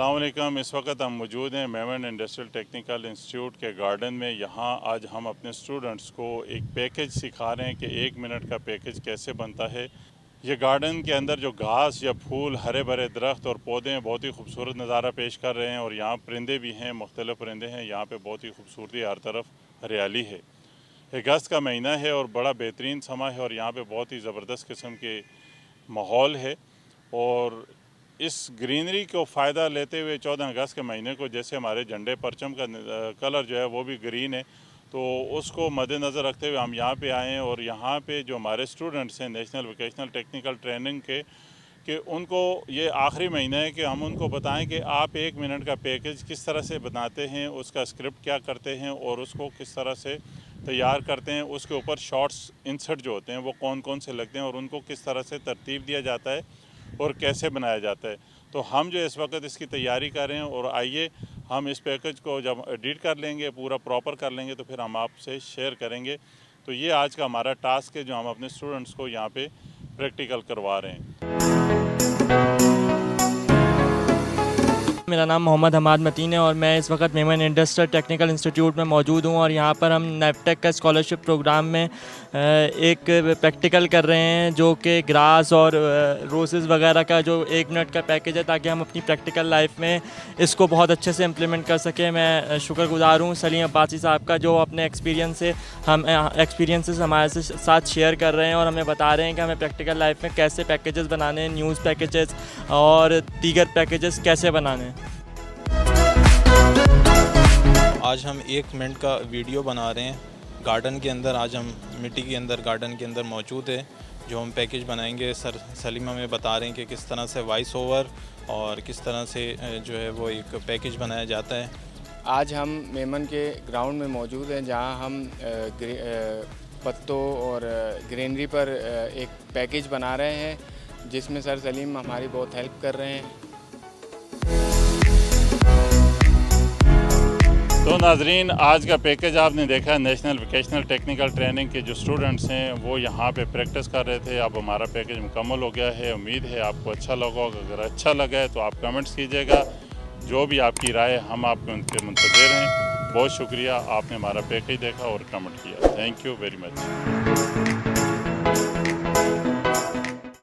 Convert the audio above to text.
अस्सलाम वालेकुम। इस वक्त हम मौजूद हैं मेमन इंडस्ट्रियल टेक्निकल इंस्टीट्यूट के गार्डन में। यहाँ आज हम अपने स्टूडेंट्स को एक पैकेज सिखा रहे हैं कि 1 मिनट का पैकेज कैसे बनता है। ये गार्डन के अंदर जो घास या फूल, हरे भरे दरख्त और पौधे हैं, बहुत ही खूबसूरत नज़ारा पेश कर रहे हैं। और यहाँ परिंदे भी हैं, मुख्तलिफ परिंदे हैं। यहाँ पे बहुत ही खूबसूरती, हर तरफ हरियाली है। अगस्त का महीना है और बड़ा बेहतरीन समा है और यहाँ पे बहुत ही ज़बरदस्त किस्म के माहौल है। और इस ग्रीनरी को फ़ायदा लेते हुए 14 अगस्त के महीने को, जैसे हमारे झंडे परचम का कलर जो है वो भी ग्रीन है, तो उसको मद्देनज़र रखते हुए हम यहाँ पे आए हैं। और यहाँ पे जो हमारे स्टूडेंट्स हैं नेशनल वोकेशनल टेक्निकल ट्रेनिंग के, कि उनको ये आखिरी महीना है कि हम उनको बताएं कि आप 1 मिनट का पैकेज किस तरह से बनाते हैं, उसका स्क्रिप्ट क्या करते हैं और उसको किस तरह से तैयार करते हैं। उसके ऊपर शॉर्ट्स इंसर्ट जो होते हैं वो कौन कौन से लगते हैं और उनको किस तरह से तरतीब दिया जाता है और कैसे बनाया जाता है। तो हम जो इस वक्त इसकी तैयारी कर रहे हैं और आइए हम इस पैकेज को जब एडिट कर लेंगे, पूरा प्रॉपर कर लेंगे, तो फिर हम आपसे शेयर करेंगे। तो ये आज का हमारा टास्क है जो हम अपने स्टूडेंट्स को यहाँ पे प्रैक्टिकल करवा रहे हैं। मेरा नाम मोहम्मद हमाद मतीन है और मैं इस वक्त मेमन इंडस्ट्रियल टेक्निकल इंस्टीट्यूट में मौजूद हूँ। और यहाँ पर हम नेफटेक का स्कॉलरशिप प्रोग्राम में एक प्रैक्टिकल कर रहे हैं जो कि ग्रास और रोसेस वगैरह का जो 1 मिनट का पैकेज है, ताकि हम अपनी प्रैक्टिकल लाइफ में इसको बहुत अच्छे से इम्प्लीमेंट कर सकें। मैं शुक्रगुजार हूँ सलीम अब्बासी साहब का, जो अपने एक्सपीरियंसेस हमारे साथ शेयर कर रहे हैं और हमें बता रहे हैं कि हमें प्रैक्टिकल लाइफ में कैसे पैकेजेस बनाने हैं, न्यूज़ पैकेजेस और दीगर पैकेजेस कैसे बनाने हैं। आज हम 1 मिनट का वीडियो बना रहे हैं गार्डन के अंदर। आज हम मिट्टी के अंदर गार्डन के अंदर मौजूद है। जो हम पैकेज बनाएंगे, सर सलीमा में बता रहे हैं कि किस तरह से वॉइस ओवर और किस तरह से जो है वो एक पैकेज बनाया जाता है। आज हम मेमन के ग्राउंड में मौजूद हैं, जहां हम पत्तों और ग्रीनरी पर एक पैकेज बना रहे हैं, जिसमें सर सलीम हमारी बहुत हेल्प कर रहे हैं। तो नाजरीन, आज का पैकेज आपने देखा। नेशनल वोकेशनल टेक्निकल ट्रेनिंग के जो स्टूडेंट्स हैं वो यहाँ पे प्रैक्टिस कर रहे थे। अब हमारा पैकेज मुकम्मल हो गया है। उम्मीद है आपको अच्छा लगा होगा। अगर अच्छा लगा है तो आप कमेंट्स कीजिएगा। जो भी आपकी राय, हम आपके उनके मुंतज़िर हैं। बहुत शुक्रिया, आपने हमारा पैकेज देखा और कमेंट किया। Thank you very much.